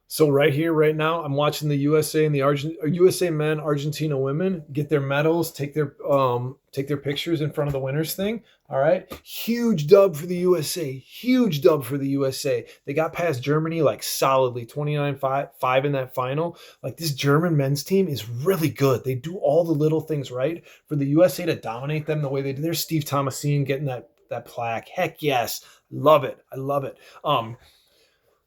So right here, right now, I'm watching the USA and the USA men, Argentina women get their medals, take their pictures in front of the winners thing. All right, huge dub for the USA. Huge dub for the USA. They got past Germany like solidly, 29-5 in that final. Like this German men's team is really good. They do all the little things right for the USA to dominate them the way they do. There's Steve Thomasine getting that plaque. Heck yes, love it. I love it.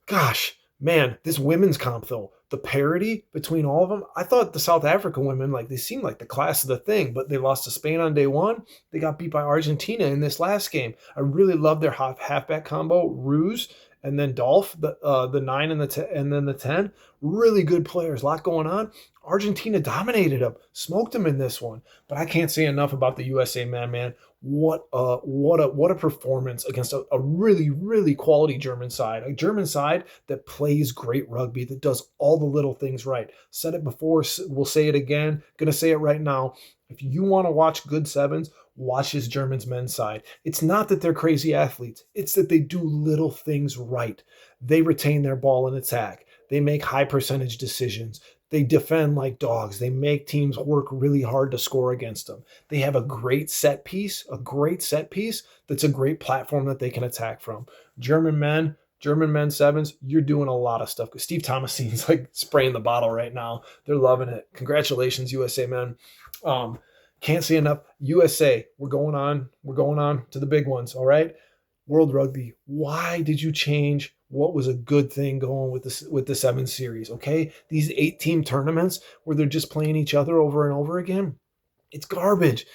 Gosh, man, this women's comp though, the parity between all of them. I thought the South African women, like they seemed like the class of the thing, but they lost to Spain on day one. They got beat by Argentina in this last game. I really love their halfback combo, Ruse and then Dolph, the 9 and and then the 10. Really good players, a lot going on. Argentina dominated them, smoked them in this one. But I can't say enough about the USA man. What a performance against a really, really quality German side. A German side that plays great rugby, that does all the little things right. Said it before, we'll say it again. Gonna say it right now. If you want to watch good sevens, watch this Germans men's side. It's not that they're crazy athletes, it's that they do little things right. They retain their ball in attack. They make high percentage decisions. They defend like dogs. They make teams work really hard to score against them. They have a great set piece that's a great platform that they can attack from. German men sevens, you're doing a lot of stuff. Steve Thomasine's like spraying the bottle right now. They're loving it. Congratulations, USA men. Can't say enough. USA, we're going on to the big ones. All right. World Rugby, why did you change what was a good thing going with the 7 series? Okay, these 8-team tournaments where they're just playing each other over and over again, it's garbage.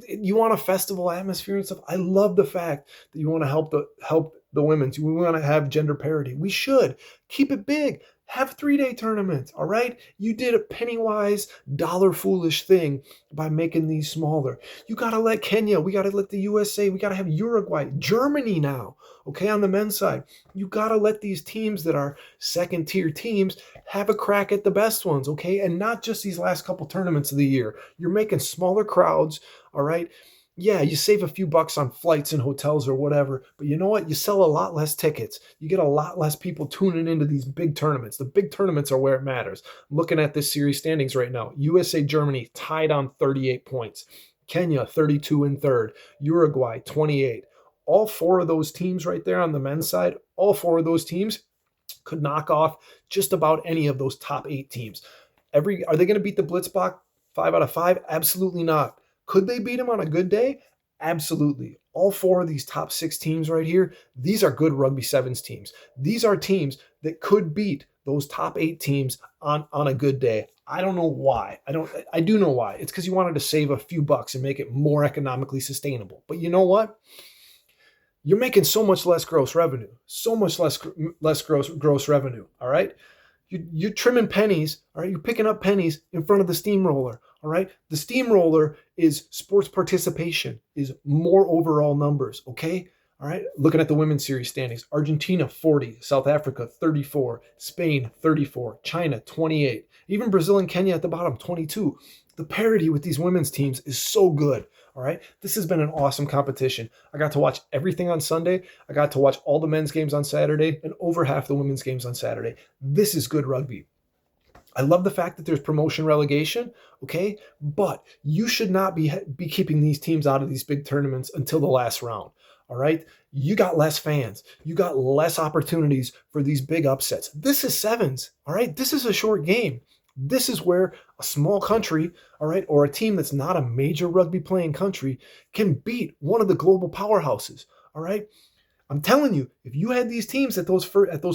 You want a festival atmosphere and stuff. I love the fact that you want to help the women's. We want to have gender parity. We should keep it big. Have 3-day tournaments. All right. You did a penny wise, dollar foolish thing by making these smaller. You got to let Kenya. We got to let the USA. We got to have Uruguay, Germany now. Okay, on the men's side, you got to let these teams that are second tier teams have a crack at the best ones. Okay, and not just these last couple tournaments of the year. You're making smaller crowds. All right. Yeah, you save a few bucks on flights and hotels or whatever, but you know what? You sell a lot less tickets. You get a lot less people tuning into these big tournaments. The big tournaments are where it matters. I'm looking at this series standings right now. USA, Germany tied on 38 points. Kenya, 32 in third. Uruguay, 28. All 4 of those teams right there on the men's side, all 4 of those teams could knock off just about any of those top 8 teams. Are they going to beat the Blitzbach 5 out of 5? Absolutely not. Could they beat them on a good day? Absolutely. All 4 of these top 6 teams right here, these are good Rugby Sevens teams. These are teams that could beat those top 8 teams on a good day. I don't know why. I do know why. It's because you wanted to save a few bucks and make it more economically sustainable. But you know what? You're making so much less gross revenue. So much less gross revenue. All right. You're trimming pennies, all right? You're picking up pennies in front of the steamroller, all right? The steamroller is sports participation, is more overall numbers, okay? All right, looking at the women's series standings, Argentina 40, South Africa 34, Spain 34, China 28, even Brazil and Kenya at the bottom 22. The parity with these women's teams is so good. All right. This has been an awesome competition. I got to watch everything on Sunday. I got to watch all the men's games on Saturday and over half the women's games on Saturday. This is good rugby. I love the fact that there's promotion relegation, okay? But you should not be keeping these teams out of these big tournaments until the last round, all right? You got less fans. You got less opportunities for these big upsets. This is sevens, all right? This is a short game. This is where a small country, all right, or a team that's not a major rugby playing country can beat one of the global powerhouses, all right? I'm telling you, if you had these teams at those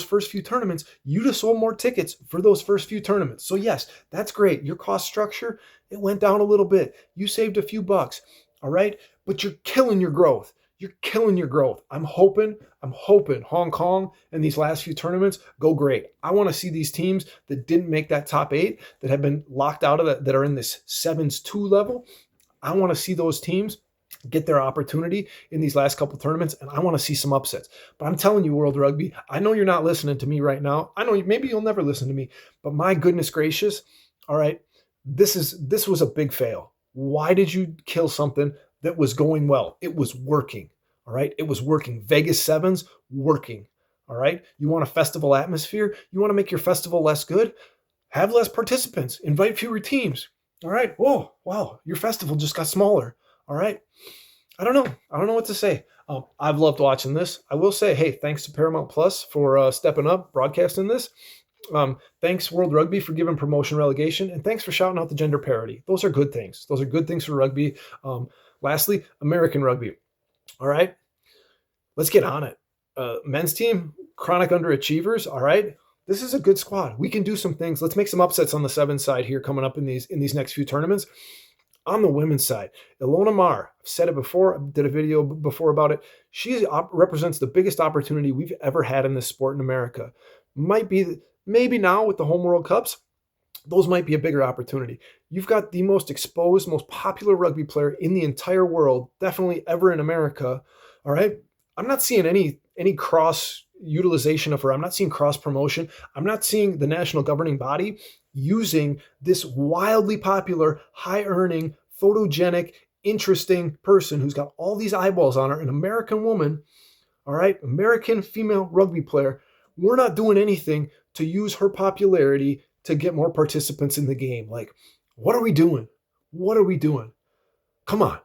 first few tournaments, you'd have sold more tickets for those first few tournaments. So yes, that's great. Your cost structure, it went down a little bit. You saved a few bucks, all right? But you're killing your growth. You're killing your growth. I'm hoping Hong Kong and these last few tournaments go great. I want to see these teams that didn't make that top 8, that have been locked out of that are in this 7s-2 level. I want to see those teams get their opportunity in these last couple tournaments, and I want to see some upsets. But I'm telling you, World Rugby, I know you're not listening to me right now. I know maybe you'll never listen to me, but my goodness gracious, all right, this was a big fail. Why did you kill something that was going well? It was working, all right? It was working. Vegas sevens, working, All right. You want a festival atmosphere? You want to make your festival less good? Have less participants. Invite fewer teams. All right. Whoa, wow. Your festival just got smaller. All right. I don't know. I don't know what to say. I've loved watching this. I will say, hey, thanks to Paramount Plus for stepping up, broadcasting this. Thanks, World Rugby, for giving promotion relegation, and thanks for shouting out the gender parity. Those are good things. Those are good things for rugby. Lastly, American rugby. All right, let's get on it. Men's team, chronic underachievers. All right, this is a good squad. We can do some things. Let's make some upsets on the 7 side here coming up in these next few tournaments. On the women's side, Ilona Maher, I've said it before, I did a video before about it. She represents the biggest opportunity we've ever had in this sport in America. Maybe now with the Home World Cups, those might be a bigger opportunity. You've got the most exposed, most popular rugby player in the entire world, definitely ever in America. All right. I'm not seeing any cross utilization of her. I'm not seeing cross promotion. I'm not seeing the national governing body using this wildly popular, high earning, photogenic, interesting person who's got all these eyeballs on her, an American woman, all right, American female rugby player. We're not doing anything to use her popularity to get more participants in the game. Like, what are we doing? What are we doing? Come on.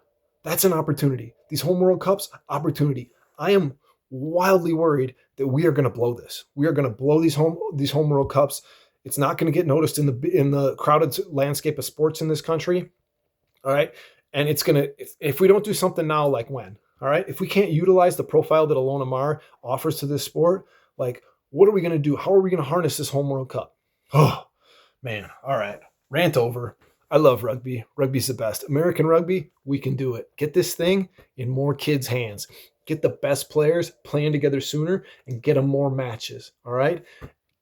That's an opportunity. These Home World Cups, opportunity. I am wildly worried that we are going to blow this. We are going to blow these Home World Cups. It's not going to get noticed in the crowded landscape of sports in this country. All right. And it's going to, if we don't do something now, like when? All right. If we can't utilize the profile that Ilona Maher offers to this sport, like, what are we going to do? How are we going to harness this Home World Cup? Oh, man. All right. Rant over. I love rugby. Rugby's the best. American rugby, we can do it. Get this thing in more kids' hands. Get the best players playing together sooner and get them more matches. All right.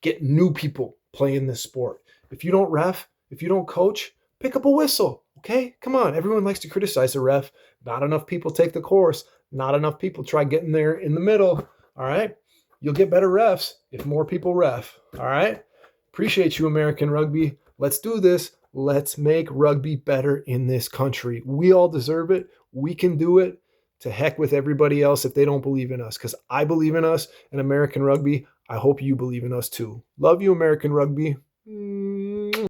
Get new people playing this sport. If you don't ref, if you don't coach, pick up a whistle. Okay. Come on. Everyone likes to criticize the ref. Not enough people take the course. Not enough people try getting there in the middle. All right. You'll get better refs if more people ref. All right. Appreciate you, American rugby. Let's do this. Let's make rugby better in this country. We all deserve it. We can do it. To heck with everybody else if they don't believe in us, because I believe in us and American rugby. I hope you believe in us too. Love you, American rugby.